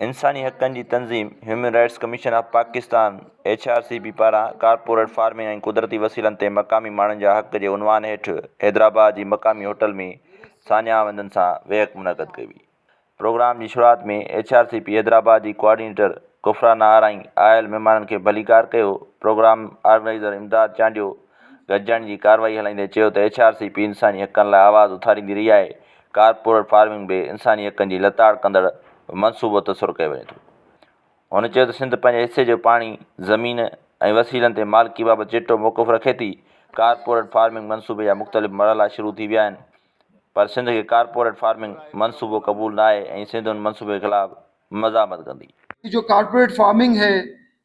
इंसानी हक़नि जी तंज़ीम human rights commission of Pakistan HRCP पारां कारपोरेट फार्मिंग ऐं कुदरती वसीलनि ते मक़ामी माण्हुनि जा हक़ जे उनवान हेठि हैदराबाद जी मक़ामी होटल में सानियावंदनि सां वेहक मुनक़द कई हुई। प्रोग्राम जी शुरूआति में HRCP हैदराबाद जी कोआर्डिनेटर कुफराना आराई आयल महिमाननि खे भलीकार कयो। प्रोग्राम ऑर्गेनाइज़र इमदाद चांडियो गॾिजाणी जी कार्रवाई हलाईंदे चयो त HRCP इंसानी हक़नि लाइ आवाज़ उथारींदी रही आहे। कारपोरेट फार्मिंग बि इंसानी हक़नि जी लताड़ कंदड़ मनसूबो तसरु कयो वञे थो। हुन चयो त सिंध पंहिंजे हिसे जो पाणी ज़मीन ऐं वसीलनि ते मालिकी बाबति चिटो मौक़ुफ़ रखे थी। कारपोरेट फार्मिंग मनसूबे जा मुख़्तलिफ़ मरहला शुरू थी विया आहिनि, पर सिंध खे कारपोरेट फार्मिंग मनसूबो क़बूल न आहे ऐं सिंध उन मनसूबे के ख़िलाफ़ मज़ामत कंदी। जो कारपोरेट फार्मिंग है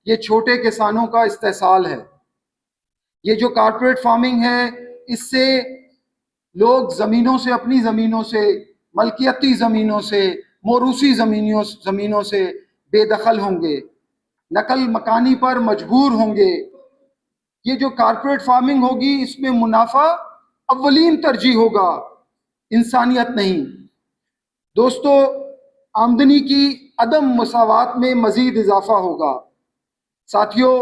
ये छोटे किसानों का इस्तेसाल है। ये जो कारपोरेट फार्मिंग है इससे लोग ज़मीनों से, अपनी ज़मीनों से, मलकियती ज़मीनों से, मोरूसी ज़मीनों से बेदखल होंगे, नकल मकानी पर मजबूर होंगे। ये जो कारपोरेट फार्मिंग होगी इसमें मुनाफा अव्वलीन तरजीह होगा, इंसानियत नहीं। दोस्तों, आमदनी की अदम मसावात में मज़ीद इजाफा होगा। साथियों,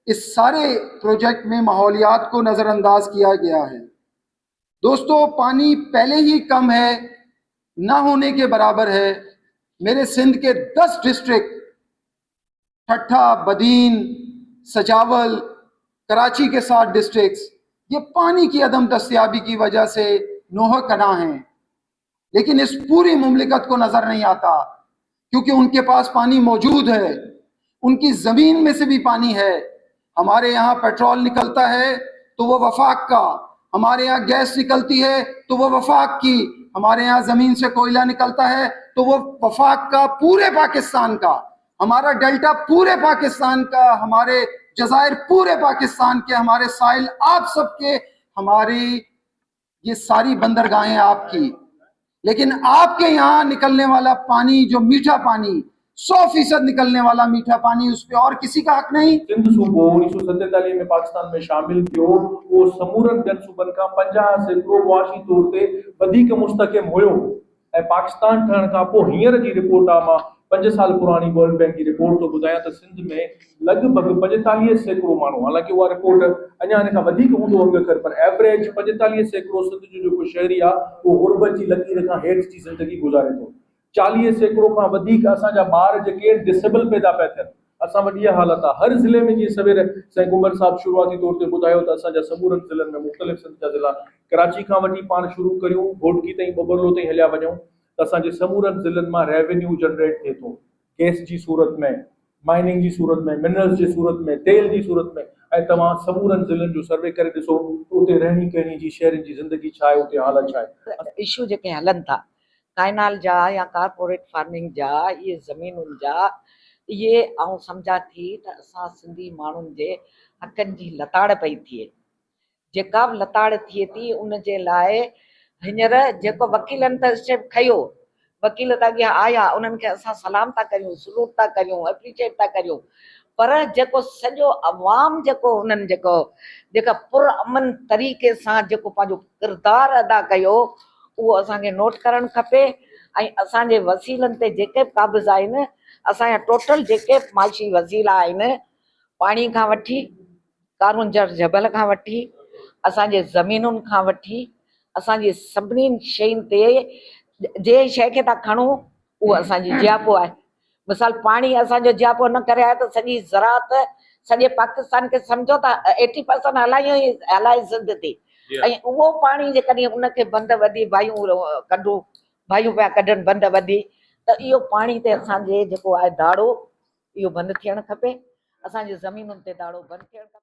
इस सारे प्रोजेक्ट में माहौलियात को नज़रअंदाज किया गया है। दोस्तों, पानी पहले ही कम है, ना होने के बराबर है। मेरे सिंध के 10 डिस्ट्रिक्ट ठट्ठा, बदीन, सजावल, कराची के 7 डिस्ट्रिक्ट्स ये पानी की अदम दस्तयाबी की वजह से नोह कना हैं, लेकिन इस पूरी मुमलिकत को नजर नहीं आता क्योंकि उनके पास पानी मौजूद है, उनकी जमीन में से भी पानी है। हमारे यहाँ पेट्रोल निकलता है तो वो वफाक का, हमारे यहाँ गैस निकलती है तो वो वफाक की, हमारे यहाँ जमीन से कोयला निकलता है तो वो वफाक का, पूरे पाकिस्तान का। हमारा डेल्टा पूरे पाकिस्तान का, हमारे जज़ायर पूरे पाकिस्तान के, हमारे साहिल आप सबके, हमारी ये सारी बंदरगाहें आपकी। लेकिन आपके यहाँ निकलने वाला पानी, जो मीठा पानी, 100% निकलने वाला मीठा पानी, उस पर और किसी का हक नहीं। सिंध सूबो 1947 में पाकिस्तान में शामिल थियो, वो समूरन ॿियनि सूबनि खां 50% मुआशी तौर ते वधीक मुस्तक़िम हुयो। ऐं पाकिस्तान ठहण खां पोइ हींअर जी रिपोर्ट आहे, मां 5 साल पुरानी वर्ल्ड बैंक की रिपोर्ट तो ॿुधायां त सिंध में लगभग 45% माण्हू, हालांकि उहा रिपोर्ट अञा हिन खां वधीक हूंदो अॻकथि, पर एवरेज 45% सिंध जो जेको शहरी आहे उहो गुरबत जी लकीर खां हेठि जी ज़िंदगी गुज़ारे थो। 40% खां वधीक असांजा ॿार जेके डिसेबल पैदा पिया थियनि। असां वटि इहा हालत आहे हर ज़िले में। जीअं सवेर साईं कुंवर साहब शुरूआती तौर ते ॿुधायो त असांजा समूरनि ज़िलनि में मुख़्तलिफ़ सिंध जा ज़िला, कराची खां वठी पाण शुरू करियूं घोटकी ताईं, बबरलो ताईं हलिया वञूं त असांजे समूरनि ज़िलनि मां रेवेन्यू जनरेट थिए थो, गैस जी सूरत में, माइनिंग जी सूरत में, मिनरल्स जी सूरत में, तेल जी सूरत में। ऐं तव्हां समूरनि ज़िलनि जो सर्वे करे ॾिसो उते रहणी कहणी जी, शहरनि जी ज़िंदगी छा आहे, उते हालत छा आहे। इशू जेके हलनि था काइनाल जा या कारपोरेट फार्मिंग जा, ये ज़मीनुनि जा, ये आउं सम्झां थी त असां सिंधी माण्हुनि जे हक़नि जी लताड़ पई थिए। जेका बि लताड़ थिए थी उन जे लाइ हींअर जेको वकीलनि त स्टेप खयो, वकील त अॻियां आया, उन्हनि खे असां सलाम था करियूं, सलूट था करियूं, एप्रिशिएट था करियूं, पर जेको सॼो अवाम जेको उन्हनि जेका पुरअमन तरीक़े सां जेको पंहिंजो किरदारु अदा कयो, उहो असांखे नोट करणु खपे। ऐं असांजे वसीलनि ते जेके बि काबिज़ आहिनि, असांजा टोटल जेके माशी वसीला आहिनि, पाणी खां वठी, कारून जबल खां वठी, असांजे ज़मीनुनि खां वठी, असांजी सभिनी शयुनि ते जे शइ खे था खणूं उहो असांजी जियापो आहे। मिसाल पाणी असांजो जियापो न करे आहे त सॼी ज़रात सॼे पाकिस्तान खे सम्झो था 80% हलाए सिंध ते। ऐं उहो पाणी जेकॾहिं उनखे बंद वधी, भाइयूं पिया कढनि बंद वधी, त इहो पाणी ते असांजे जेको आहे दाड़ो इहो बंदि थियणु खपे, असांजे ज़मीनुनि ते दाड़ो बंदि थियणु खपे।